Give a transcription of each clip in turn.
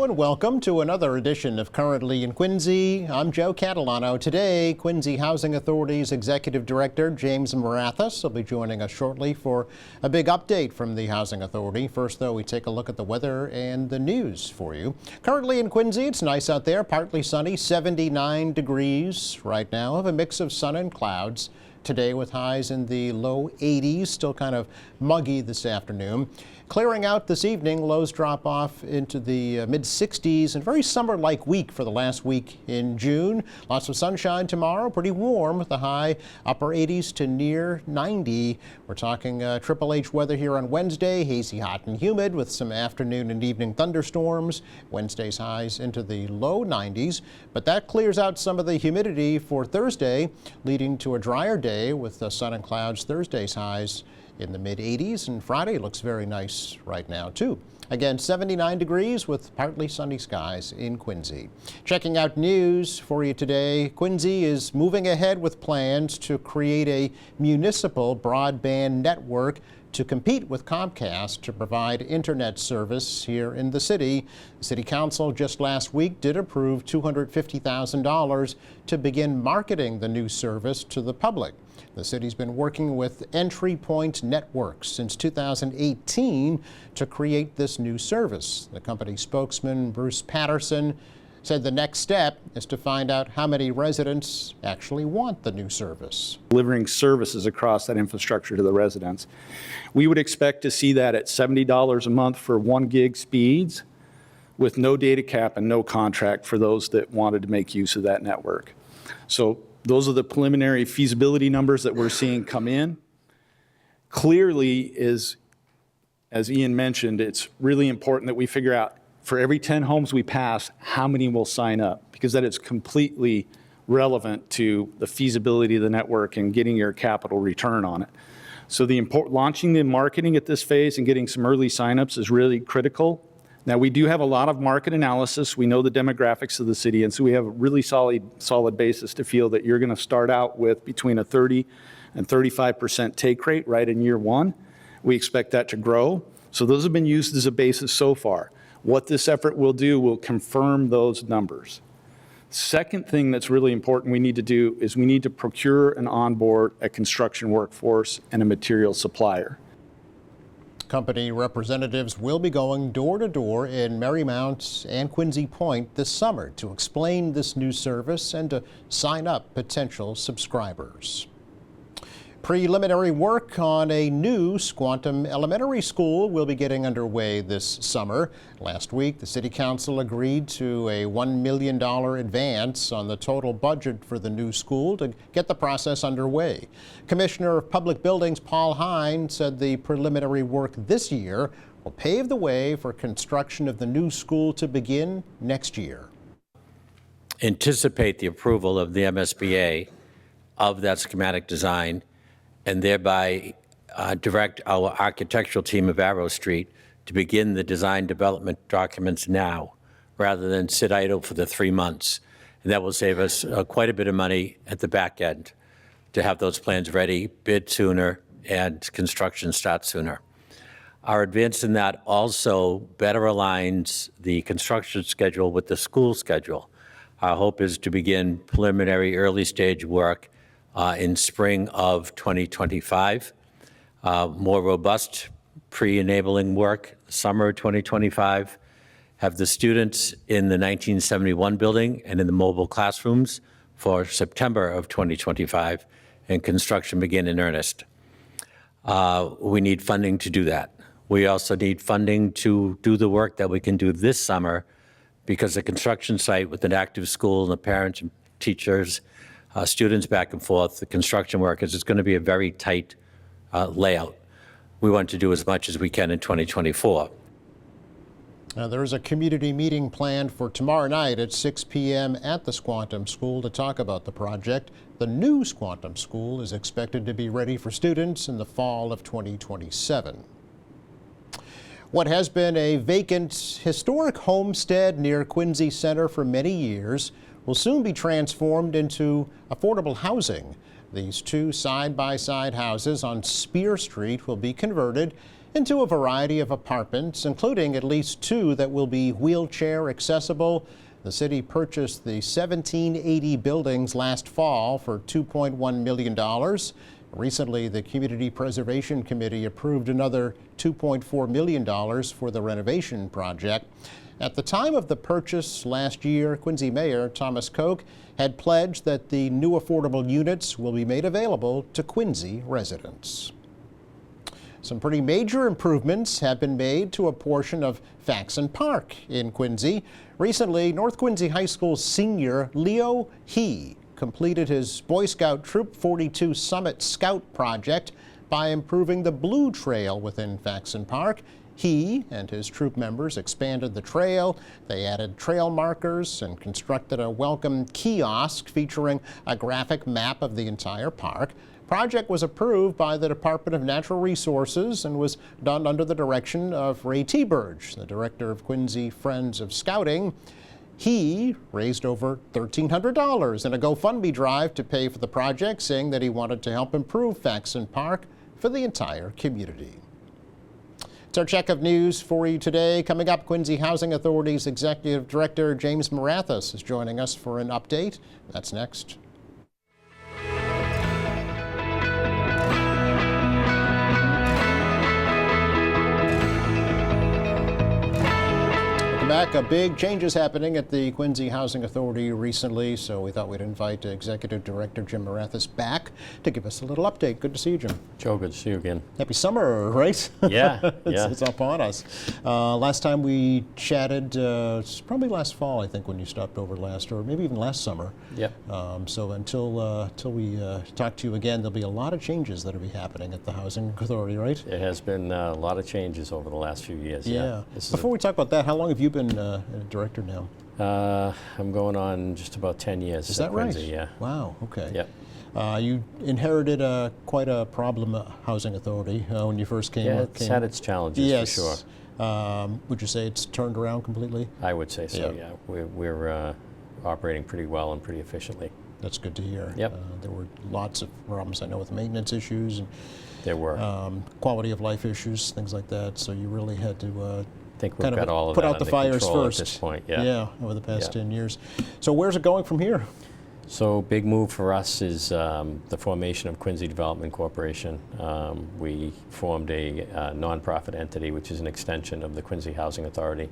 and welcome to another edition of Currently in Quincy. I'm Joe Catalano. Today, Quincy Housing Authority's Executive Director James Marathas will be joining us shortly for a big update from the Housing Authority. First, though, we take a look at the weather and the news for you. Currently in Quincy, it's nice out there, partly sunny, 79 degrees right now, of a mix of sun and clouds. Today with highs in the low 80s, still kind of muggy this afternoon. Clearing out this evening, lows drop off into the mid-60s and very summer-like week for the last week in June. Lots of sunshine tomorrow, pretty warm with the high upper 80s to near 90. We're talking Triple H weather here on Wednesday, hazy, hot and humid with some afternoon and evening thunderstorms. Wednesday's highs into the low 90s, but that clears out some of the humidity for Thursday, leading to a drier day with the sun and clouds. Thursday's highs in the mid-80s, and Friday looks very nice right now too. Again, 79 degrees with partly sunny skies in Quincy. Checking out news for you today, Quincy is moving ahead with plans to create a municipal broadband network to compete with Comcast to provide internet service here in the city. The City Council just last week did approve $250,000 to begin marketing the new service to the public. The city's been working with Entry Point Networks since 2018 to create this new service. The company spokesman, Bruce Patterson, said the next step is to find out how many residents actually want the new service. Delivering services across that infrastructure to the residents. We would expect to see that at $70 a month for 1 gig speeds with no data cap and no contract for those that wanted to make use of that network. So those are the preliminary feasibility numbers that we're seeing come in. Clearly, as Ian mentioned, it's really important that we figure out for every 10 homes we pass, how many will sign up, because that is completely relevant to the feasibility of the network and getting your capital return on it. So launching the marketing at this phase and getting some early signups is really critical. Now, we do have a lot of market analysis. We know the demographics of the city, and so we have a really solid basis to feel that you're going to start out with between a 30 and 35% take rate right in year one. We expect that to grow. So those have been used as a basis so far. What this effort will do will confirm those numbers. Second thing that's really important we need to do is we need to procure and onboard a construction workforce and a material supplier. Company representatives will be going door to door in Marymount and Quincy Point this summer to explain this new service and to sign up potential subscribers. Preliminary work on a new Squantum Elementary School will be getting underway this summer. Last week, the City Council agreed to a $1 million advance on the total budget for the new school to get the process underway. Commissioner of Public Buildings Paul Hein said the preliminary work this year will pave the way for construction of the new school to begin next year. Anticipate the approval of the MSBA of that schematic design and thereby direct our architectural team of Arrow Street to begin the design development documents now, rather than sit idle for the 3 months. And that will save us quite a bit of money at the back end to have those plans ready, bid sooner, and construction start sooner. Our advance in that also better aligns the construction schedule with the school schedule. Our hope is to begin preliminary early stage work in spring of 2025, more robust pre-enabling work, summer 2025, have the students in the 1971 building and in the mobile classrooms for September of 2025, and construction begin in earnest. We need funding to do that. We also need funding to do the work that we can do this summer, because the construction site with an active school and the parents and teachers, students back and forth, the construction workers, it's going to be a very tight layout. We want to do as much as we can in 2024. Now, there is a community meeting planned for tomorrow night at 6 p.m. at the Squantum School to talk about the project. The new Squantum School is expected to be ready for students in the fall of 2027. What has been a vacant historic homestead near Quincy Center for many years will soon be transformed into affordable housing. These two side-by-side houses on Spear Street will be converted into a variety of apartments, including at least 2 that will be wheelchair accessible. The city purchased the 1780 buildings last fall for $2.1 million. Recently, the Community Preservation Committee approved another $2.4 million for the renovation project. At the time of the purchase last year, Quincy Mayor Thomas Koch had pledged that the new affordable units will be made available to Quincy residents. Some pretty major improvements have been made to a portion of Faxon Park in Quincy. Recently, North Quincy High School senior Leo He completed his Boy Scout Troop 42 Summit Scout project by improving the Blue Trail within Faxon Park. He and his troop members expanded the trail. They added trail markers and constructed a welcome kiosk featuring a graphic map of the entire park. Project was approved by the Department of Natural Resources and was done under the direction of Ray T-Burge, the director of Quincy Friends of Scouting. He raised over $1,300 in a GoFundMe drive to pay for the project, saying that he wanted to help improve Faxon Park for the entire community. It's our check of news for you today. Coming up, Quincy Housing Authority's Executive Director James Morathis is joining us for an update. That's next. Back, big changes happening at the Quincy Housing Authority recently, so we thought we'd invite Executive Director Jim Morathis back to give us a little update. Good to see you, Jim. Joe, good to see you again. Happy summer, right? Yeah, yeah. It's up on us. Last time we chatted, it's probably last fall, I think, when you stopped over last, or maybe even last summer. Yep. So until we talk to you again, there'll be a lot of changes that'll be happening at the Housing Authority, right? It has been a lot of changes over the last few years. Yeah. This is Before we talk about that, how long have you been a director now? I'm going on just about 10 years. Is that right? Quincy, yeah. Wow, okay. Yep. You inherited quite a problem housing authority when you first came. Yeah, it's had its challenges, yes. for sure. Would you say it's turned around completely? I would say so, Yeah. yeah. We're operating pretty well and pretty efficiently. That's good to hear. Yep. There were lots of problems, I know, with maintenance issues and There were. quality of life issues, things like that. So you really had to I think we've kind got of all of put that out the under fires control first. at this point, yeah. Yeah, over the past Yeah. 10 years. So where's it going from here? So big move for us is the formation of Quincy Development Corporation. We formed a nonprofit entity, which is an extension of the Quincy Housing Authority.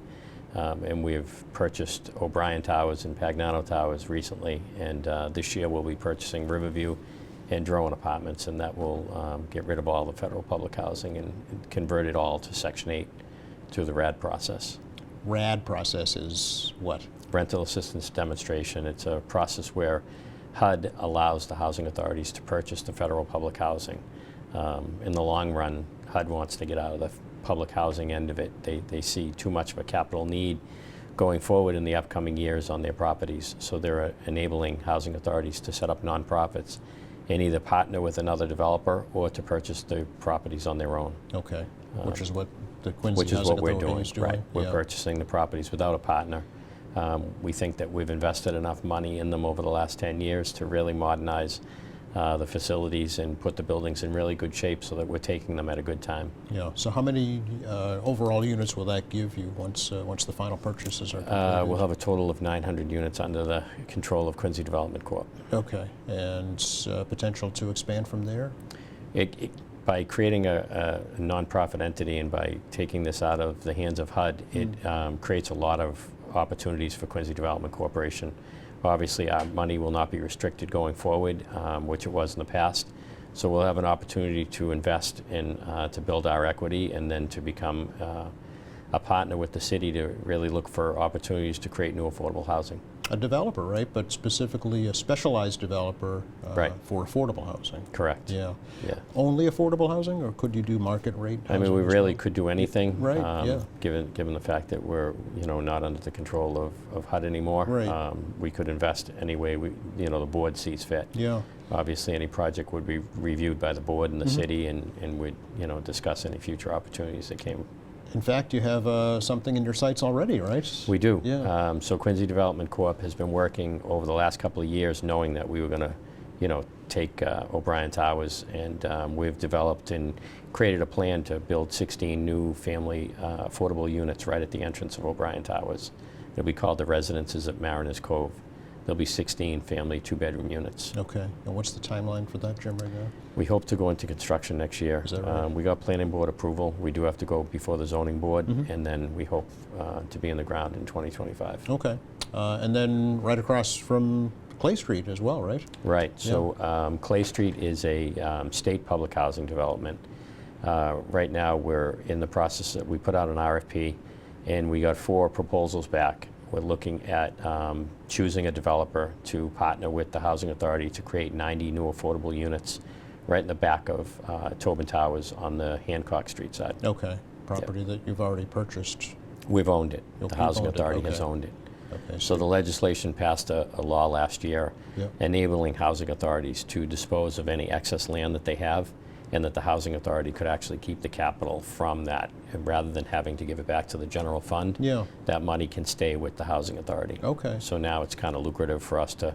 And we've purchased O'Brien Towers and Pagnano Towers recently. And this year we'll be purchasing Riverview and Drone Apartments, and that will get rid of all the federal public housing and convert it all to Section 8 through the RAD process. RAD process is what? Rental Assistance Demonstration. It's a process where HUD allows the housing authorities to purchase the federal public housing. In the long run, HUD wants to get out of the public housing end of it. They see too much of a capital need going forward in the upcoming years on their properties. So they're enabling housing authorities to set up nonprofits and either partner with another developer or to purchase the properties on their own. Okay, which is what the Quincy Which is Housing what we're Authority doing, is doing. right? We're Yeah. purchasing the properties without a partner. We think that we've invested enough money in them over the last 10 years to really modernize the facilities and put the buildings in really good shape so that we're taking them at a good time. Yeah. So how many overall units will that give you once the final purchases are completed? We'll have a total of 900 units under the control of Quincy Development Corp. Okay. And potential to expand from there? By creating a nonprofit entity and by taking this out of the hands of HUD, it creates a lot of opportunities for Quincy Development Corporation. Obviously, our money will not be restricted going forward, which it was in the past. So we'll have an opportunity to invest in, to build our equity and then to become a partner with the city to really look for opportunities to create new affordable housing. A developer, right? But specifically a specialized developer Right. for affordable housing. Correct. Yeah. Yeah. Only affordable housing, or could you do market rate I mean, housing we as really well? could do anything, Right, yeah. given the fact that we're, not under the control of HUD anymore. Right. We could invest any way the board sees fit. Yeah. Obviously, any project would be reviewed by the board and the Mm-hmm. city, and would, discuss any future opportunities that came. In fact, you have something in your sights already, right? We do. Yeah. So Quincy Development Corp. has been working over the last couple of years knowing that we were going to take O'Brien Towers, and we've developed and created a plan to build 16 new family affordable units right at the entrance of O'Brien Towers. It'll be called the Residences at Mariners Cove. There'll be 16 family 2-bedroom units. Okay. And what's the timeline for that, Jim, right now? We hope to go into construction next year. Is that right? We got planning board approval. We do have to go before the zoning board, and then we hope to be in the ground in 2025. Okay. And then right across from Clay Street as well, right? Right. So Clay Street is a state public housing development. Right now, we're in the process that we put out an RFP, and we got 4 proposals back. We're looking at choosing a developer to partner with the Housing Authority to create 90 new affordable units right in the back of Tobin Towers on the Hancock Street side. Okay. Property that you've already purchased. We've owned it. Okay, The Housing you've owned it, Authority has okay. owned it. Okay. So the legislation passed a law last year Yep. enabling housing authorities to dispose of any excess land that they have, and that the Housing Authority could actually keep the capital from that, and rather than having to give it back to the general fund. Yeah. That money can stay with the Housing Authority. Okay. So now it's kind of lucrative for us to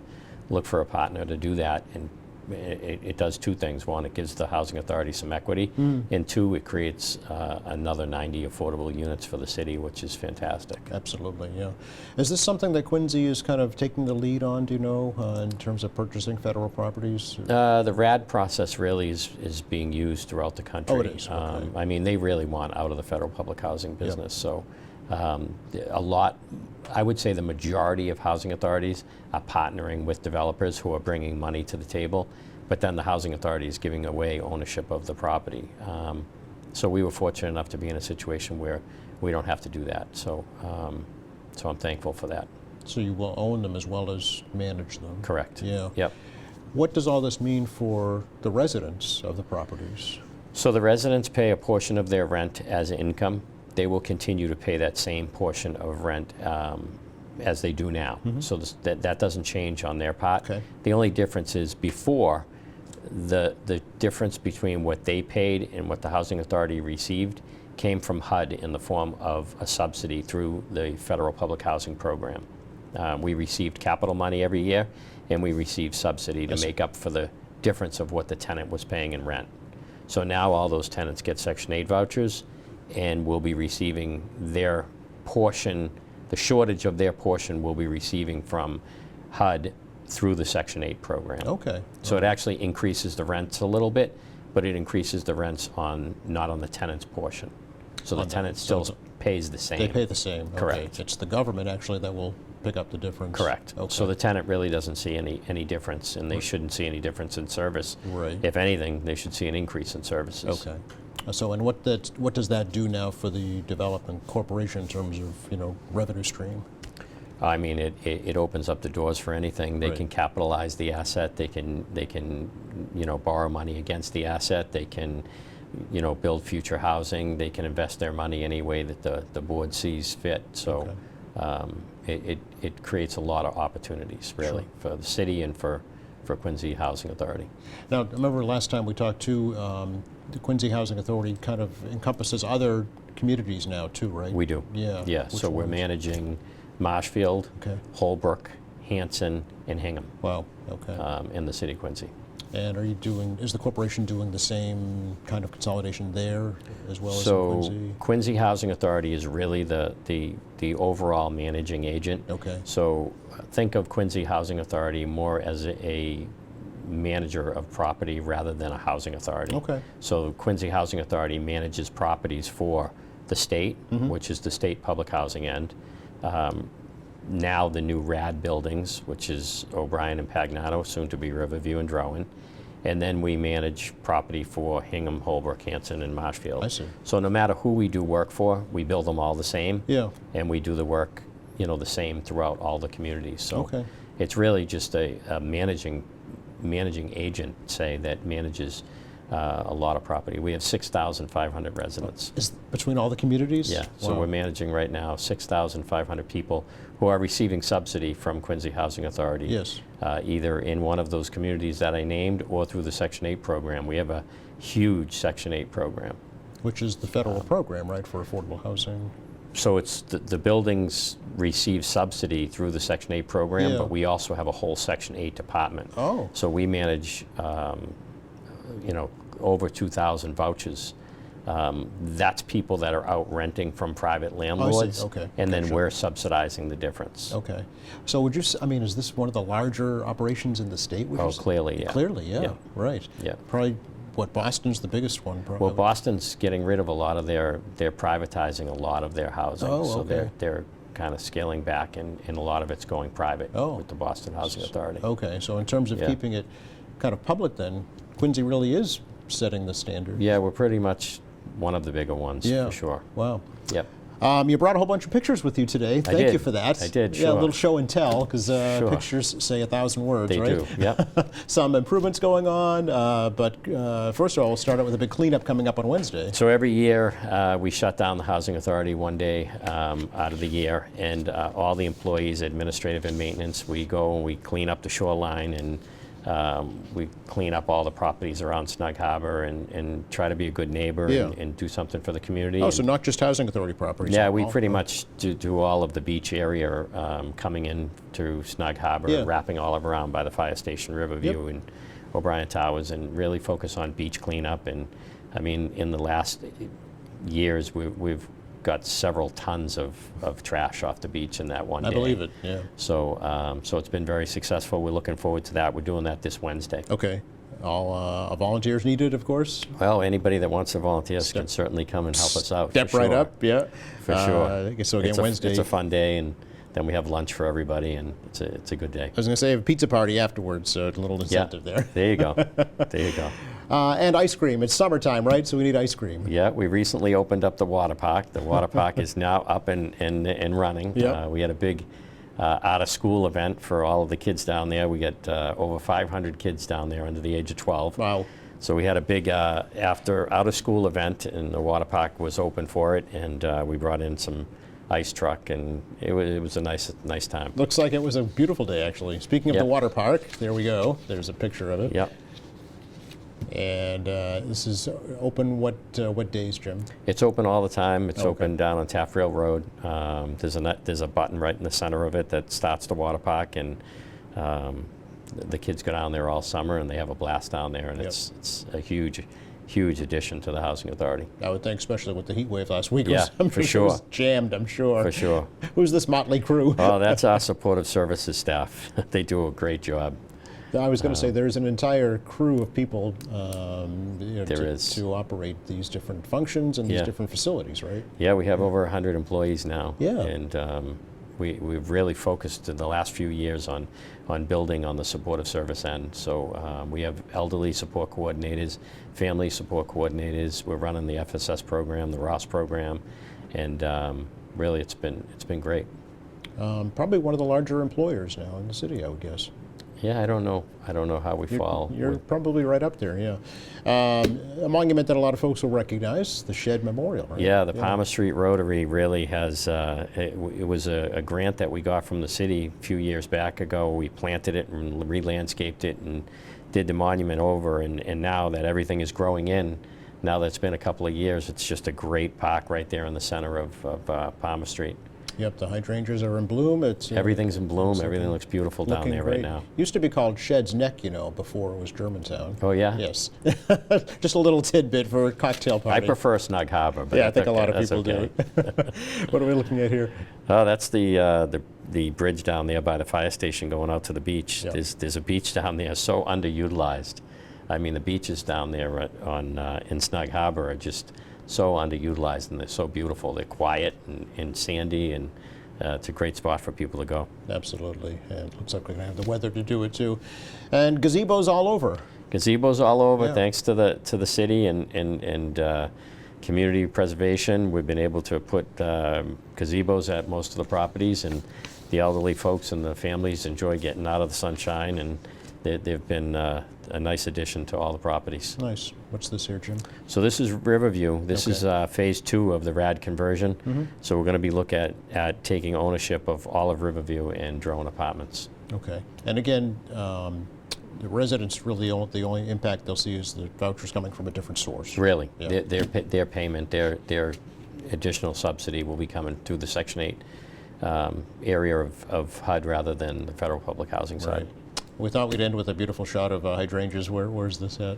look for a partner to do that, and it does 2 things. 1, it gives the Housing Authority some equity, and 2, it creates another 90 affordable units for the city, which is fantastic. Absolutely, yeah. Is this something that Quincy is kind of taking the lead on, do you know, in terms of purchasing federal properties? The RAD process really is being used throughout the country. Oh, it is, okay. I mean, they really want out of the federal public housing business. So I would say the majority of housing authorities are partnering with developers who are bringing money to the table, but then the Housing Authority is giving away ownership of the property. So we were fortunate enough to be in a situation where we don't have to do that. So I'm thankful for that. So you will own them as well as manage them? Correct. Yeah. Yep. What does all this mean for the residents of the properties? So the residents pay a portion of their rent as income. They will continue to pay that same portion of rent as they do now. So that doesn't change on their part. Okay. The only difference is before, the difference between what they paid and what the Housing Authority received came from HUD in the form of a subsidy through the Federal Public Housing Program. We received capital money every year, and we received subsidy to make up for the difference of what the tenant was paying in rent. So now all those tenants get Section 8 vouchers, and will be receiving their portion, the shortage of their portion will be receiving from HUD through the Section 8 program. Okay. So it actually increases the rents a little bit, but it increases the rents not on the tenant's portion. So the tenant still pays the same. They pay the same? Okay. Correct. It's the government actually that will pick up the difference? Correct. Okay. So the tenant really doesn't see any difference, and they shouldn't see any difference in service. Right. If anything, they should see an increase in services. Okay. So, and what does that do now for the development corporation in terms of, revenue stream? I mean, it opens up the doors for anything. They Right. can capitalize the asset. They can borrow money against the asset. They can build future housing. They can invest their money any way that the board sees fit. So it creates a lot of opportunities, really, for the city and for Quincy Housing Authority. Now, I remember last time we talked too, the Quincy Housing Authority kind of encompasses other communities now too, right? We do. Yeah. Yeah. Which So we're ones? managing Marshfield, Okay. Holbrook, Hanson, and Hingham Wow, okay. in the city of Quincy. And is the corporation doing the same kind of consolidation there as well as in So Quincy? Quincy Housing Authority is really the overall managing agent. Okay. So think of Quincy Housing Authority more as a manager of property rather than a housing authority. Okay. So Quincy Housing Authority manages properties for the state, which is the state public housing end. Now the new RAD buildings, which is O'Brien and Pagnato, soon to be Riverview and Drowan. And then we manage property for Hingham, Holbrook, Hanson, and Marshfield. I see. So no matter who we do work for, we build them all the same. Yeah. And we do the work, the same throughout all the communities. So Okay. it's really just a managing agent, say, that manages a lot of property. We have 6,500 residents. Is between all the communities? Yeah, so Wow. we're managing right now 6,500 people who are receiving subsidy from Quincy Housing Authority. Yes. Either in one of those communities that I named or through the Section 8 program. We have a huge Section 8 program. Which is the federal program, right, for affordable housing? So it's the buildings receive subsidy through the Section 8 program, Yeah. but we also have a whole Section 8 department. Oh. So we manage, over 2,000 vouchers. That's people that are out renting from private landlords. Okay. And then Gotcha. we're subsidizing the difference. Okay. So would you, is this one of the larger operations in the state? would you Oh, say? clearly, yeah. Clearly, yeah. Yeah. Right. Yeah. Probably, Boston's the biggest one, probably. Well, Boston's getting rid of a lot of they're privatizing a lot of their housing. Oh, So okay. they're kind of scaling back, and a lot of it's going private Oh. with the Boston Housing Authority. Okay, so in terms of Yeah. keeping it kind of public then, Quincy really is setting the standard. Yeah, we're pretty much one of the bigger ones, Yeah. for sure. Wow. Yep. You brought a whole bunch of pictures with you today. Thank you did. for that. I did, Yeah, a sure. little show and tell, because Sure. pictures say 1,000 words, They right? do, yep. Some improvements going on, but first of all, we'll start out with a big cleanup coming up on Wednesday. So every year, we shut down the Housing Authority one day out of the year, and all the employees, administrative and maintenance, we go and we clean up the shoreline, and we clean up all the properties around Snug Harbor, and try to be a good neighbor Yeah. and do something for the community. Oh, And- so not just Housing Authority properties? Yeah, we all- pretty much do all of the beach area, coming in through Snug Harbor, Yeah. wrapping all around by the fire station, Riverview, Yep. and O'Brien Towers, and really focus on beach cleanup. And I mean, in the last years, we've got several tons of trash off the beach in that one day. I believe it, yeah. So, so it's been very successful. We're looking forward to that. We're doing that this Wednesday. Okay. All volunteers needed, of course? Well, anybody that wants to volunteer can certainly come and help us out. Step for right sure. up, yeah. For sure. So again, Wednesday. It's a fun day, and then we have lunch for everybody, and it's a good day. I was going to say, a pizza party afterwards, so a little Yeah, incentive there. there you go. There you go. And ice cream. It's summertime, right? So we need ice cream. Yeah, we recently opened up the water park. The water park is now up and running. Yep. We had a big out-of-school event for all of the kids down there. We got over 500 kids down there under the age of 12. Wow. So we had a big after out-of-school event, and the water park was open for it, and we brought in some ice truck, and it was a nice time. Looks like it was a beautiful day, actually. Speaking of Yep. the water park, there we go. There's a picture of it. Yep. And this is open what days, Jim? It's open all the time. It's Okay. open down on Taft Rail Road. There's a button right in the center of it that starts the water park, and the kids go down there all summer, and they have a blast down there, and Yep. it's a huge addition to the Housing Authority. I would think, especially with the heat wave last week. Yeah, I'm for sure. It was sure. jammed, I'm sure. For sure. Who's this motley crew? Oh, that's our supportive services staff. They do a great job. I was going to say there's an entire crew of people There is. to operate these different functions and these Yeah. different facilities, right? Yeah, we have over 100 employees now. Yeah. And we've really focused in the last few years on building on the supportive service end. So we have elderly support coordinators, family support coordinators. We're running the FSS program, the Ross program, and really it's been great. Probably one of the larger employers now in the city, I would guess. Yeah, I don't know how we fall. You're probably right up there, yeah. A monument that a lot of folks will recognize, the Shed Memorial, right? Yeah, the Palmer Street Rotary really has, it was a grant that we got from the city a few years back ago. We planted it and re-landscaped it and did the monument over, and now that everything is growing in, now that it's been a couple of years, it's just a great park right there in the center of Palmer Street. Yep, the hydrangeas are in bloom. It's Everything's in bloom, everything looks beautiful down looking there great. right now. Used to be called Shed's Neck, before it was Germantown. Oh yeah? Yes. Just a little tidbit for a cocktail I party. prefer Snug Harbor, but Yeah, I think a okay, lot of that's people okay. do. What are we looking at here? Oh, that's the bridge down there by the fire station going out to the beach. Yeah. There's a beach down there so underutilized. I mean, the beaches down there in Snug Harbor are just so underutilized, and they're so beautiful. They're quiet and sandy, and it's a great spot for people to go. Absolutely. And it looks like we're going to have the weather to do it too. And gazebos all over. Gazebos all over, Yeah. thanks to the city and community preservation. We've been able to put gazebos at most of the properties, and the elderly folks and the families enjoy getting out of the sunshine, and they've been a nice addition to all the properties. Nice. What's this here, Jim? So this is Riverview. This is phase 2 of the RAD conversion. So we're going to be looking at taking ownership of all of Riverview and drone apartments. Okay. And again, the residents really the only impact they'll see is the vouchers coming from a different source. Really, Yeah. their payment, their additional subsidy will be coming through the Section 8 area of HUD rather than the federal public housing side. Right. We thought we'd end with a beautiful shot of hydrangeas. Where's this at?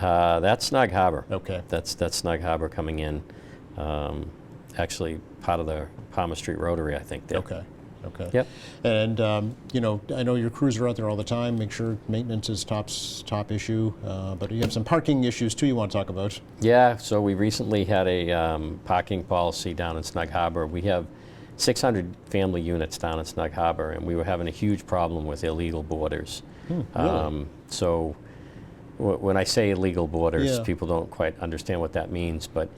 That's Snug Harbor. Okay. That's Snug Harbor coming in. Actually, part of the Palmer Street Rotary, I think. There. Okay. Okay. Yep. And I know your crews are out there all the time. Make sure maintenance is top issue. But you have some parking issues too. You want to talk about? Yeah. So we recently had a parking policy down in Snug Harbor. We have 600 family units down in Snug Harbor, and we were having a huge problem with illegal boarders. Really? So when I say illegal boarders, Yeah. people don't quite understand what that means. But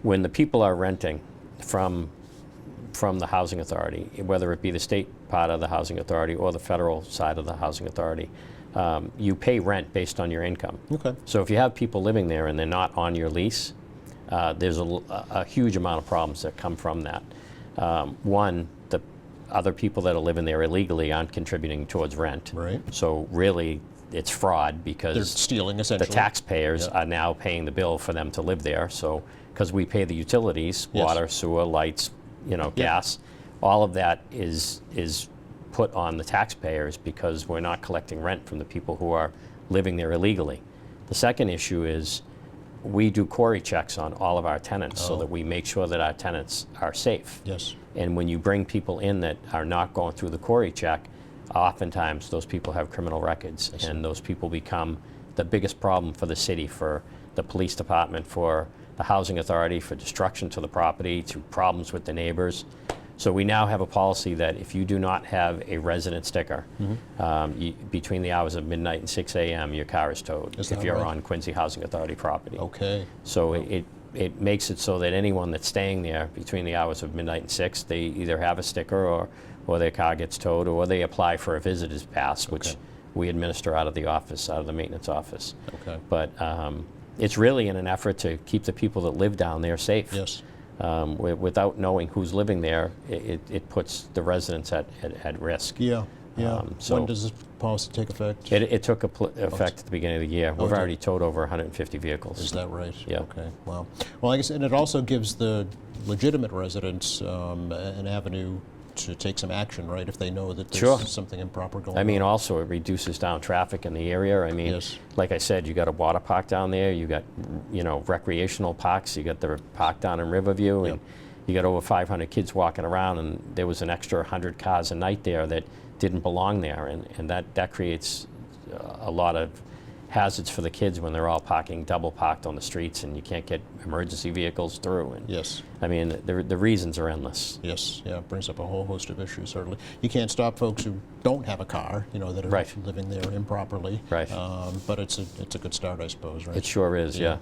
when the people are renting from the housing authority, whether it be the state part of the housing authority or the federal side of the housing authority, you pay rent based on your income. Okay. So if you have people living there and they're not on your lease, there's a huge amount of problems that come from that. One, the other people that are living there illegally aren't contributing towards rent. Right. So really, it's fraud because They're stealing the essentially. taxpayers Yeah. are now paying the bill for them to live there. So because we pay the utilities, Yes. water, sewer, lights, gas, all of that is put on the taxpayers because we're not collecting rent from the people who are living there illegally. The second issue is we do query checks on all of our tenants so that we make sure that our tenants are safe. Yes. And when you bring people in that are not going through the query check, oftentimes those people have criminal records, and those people become the biggest problem for the city, for the police department, for the housing authority, for destruction to the property, to problems with the neighbors. So we now have a policy that if you do not have a resident sticker, between the hours of midnight and 6 a.m., your car is towed Is if that you're right? on Quincy Housing Authority property. Okay. So it makes it so that anyone that's staying there between the hours of midnight and 6, they either have a sticker or their car gets towed, or they apply for a visitor's pass, which Okay. we administer out of the office, out of the maintenance office. Okay. But it's really in an effort to keep the people that live down there safe. Yes. Without knowing who's living there, it puts the residents at risk. Yeah. Yeah. So- When does this policy take effect? It took effect at the beginning of the year. We've did it? already towed over 150 vehicles. Is that right? Yeah. Okay. Wow. Well, I guess, and it also gives the legitimate residents an avenue to take some action, right? If they know that there's Sure. something improper going I on. mean, also it reduces down traffic in the area. I mean, Yes. like I said, you got a water park down there. You got, recreational parks. You got the park down in Riverview, and Yep. you got over 500 kids walking around. And there was an extra 100 cars a night there that didn't belong there, and that creates a lot of hazards for the kids when they're all double parked on the streets, and you can't get emergency vehicles through. And Yes. I mean, the reasons are endless. Yes. Yeah. It brings up a whole host of issues. Certainly, you can't stop folks who don't have a car, that are Right. living there improperly. Right. But it's a good start, I suppose. Right. It sure is, yeah.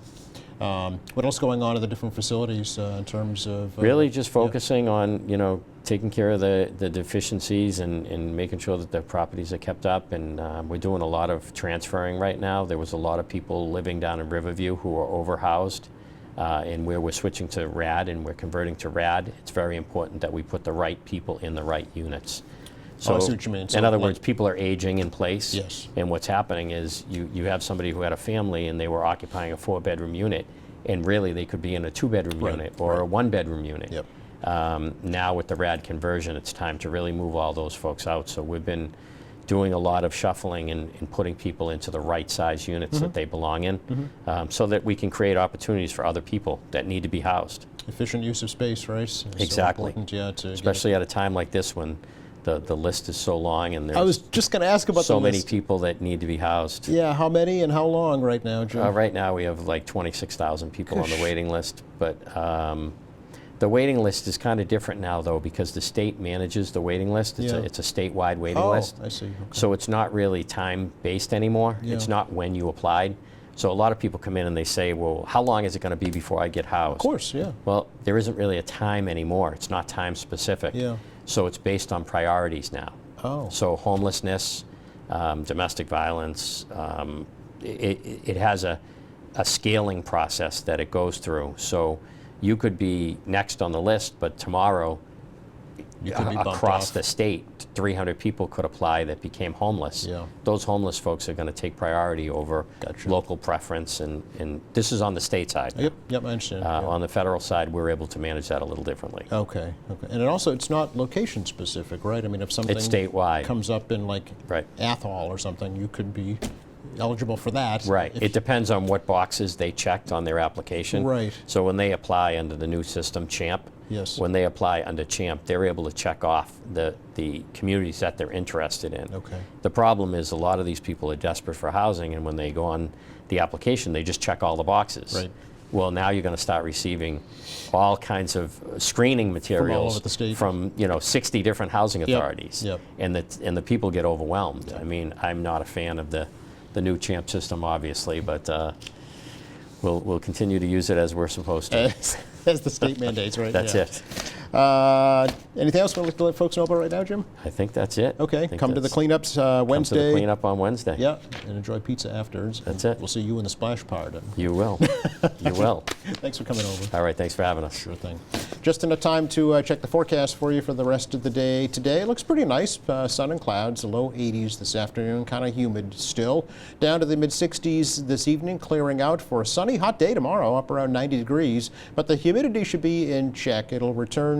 What else going on at the different facilities in terms of? Really just focusing on, taking care of the deficiencies and making sure that the properties are kept up. And we're doing a lot of transferring right now. There was a lot of people living down in Riverview who are overhoused. And where we're switching to RAD and we're converting to RAD, it's very important that we put the right people in the right units. So, I see what you mean. So in other like- words, people are aging in place. Yes. And what's happening is you have somebody who had a family and they were occupying a 4-bedroom unit, and really they could be in a 2-bedroom Right, unit or a 1-bedroom unit. Yep. Now with the RAD conversion, it's time to really move all those folks out. So we've been doing a lot of shuffling and putting people into the right size units that they belong in, so that we can create opportunities for other people that need to be housed. Efficient use of space, right? So Exactly. important, yeah, to get- Especially at a time like this when the list is so long and I was there's just going to ask about so the many list. people that need to be housed. Yeah, how many and how long right now, Joe? Right now we have like 26,000 people on the waiting list, but the waiting list is kind of different now though because the state manages the waiting list. It's, Yeah. it's a statewide waiting Oh, list. I see. Okay. So it's not really time-based anymore. It's Yeah. not when you applied. So a lot of people come in and they say, well, how long is it going to be before I get housed? Of course, yeah. Well, there isn't really a time anymore. It's not time specific. Yeah. So it's based on priorities now. Oh. So homelessness, domestic violence, it has a scaling process that it goes through. So you could be next on the list, but tomorrow You could be bumped across off. the state, 300 people could apply that became homeless. Yeah. Those homeless folks are going to take priority over local preference, and this is on the state side. Yep, yep, I understand. Yeah. On the federal side, we're able to manage that a little differently. Okay, okay. And it's not location specific, right? I mean, if something It's statewide. comes up in like Right. Athol or something, you could be eligible for that. Right. If- It depends on what boxes they checked on their application. Right. So when they apply under the new system, CHAMP, Yes. when they apply under CHAMP, they're able to check off the communities that they're interested in. Okay. The problem is a lot of these people are desperate for housing, and when they go on the application, they just check all the boxes. Right. Well, now you're going to start receiving all kinds of screening materials over the state. from 60 different housing authorities. Yep. And the people get overwhelmed. I mean, I'm not a fan of the new CHAMP system, obviously, but we'll continue to use it as we're supposed to. As the state mandates, right? That's Yeah. it. Anything else we'd like to let folks know about right now, Jim? I think that's it. Okay, I think come to the that's- cleanups Come to Wednesday. the cleanup on Wednesday. Yeah, and enjoy pizza afterwards. That's it. We'll see you in the splash part. You will. You will. Thanks for coming over. All right, thanks for having us. Sure thing. Just enough time to check the forecast for you for the rest of the day. Today it looks pretty nice. Sun and clouds, the low 80s this afternoon, kind of humid still. Down to the mid 60s this evening, clearing out for a sunny, hot day tomorrow, up around 90 degrees. But the humidity should be in check. It'll return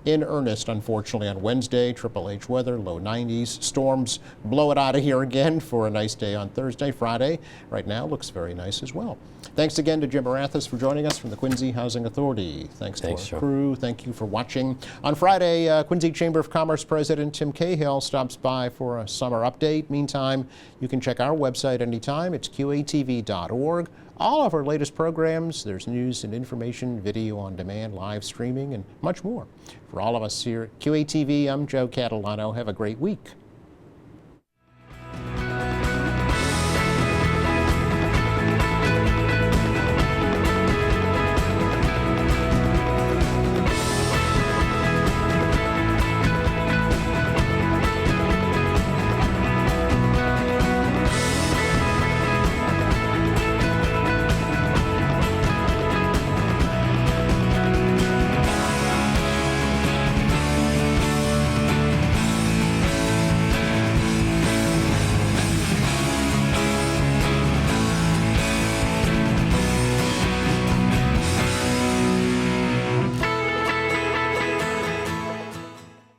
in earnest, unfortunately, on Wednesday. Triple H weather, low 90s. Storms blow it out of here again for a nice day on Thursday. Friday, right now, looks very nice as well. Thanks again to Jim Marathas for joining us from the Quincy Housing Authority. Thanks to our Joe. crew. Thank you for watching. On Friday, Quincy Chamber of Commerce President Tim Cahill stops by for a summer update. Meantime, you can check our website anytime. It's qatv.org. All of our latest programs, there's news and information, video on demand, live streaming, and much more. For all of us here at QATV, I'm Joe Catalano. Have a great week.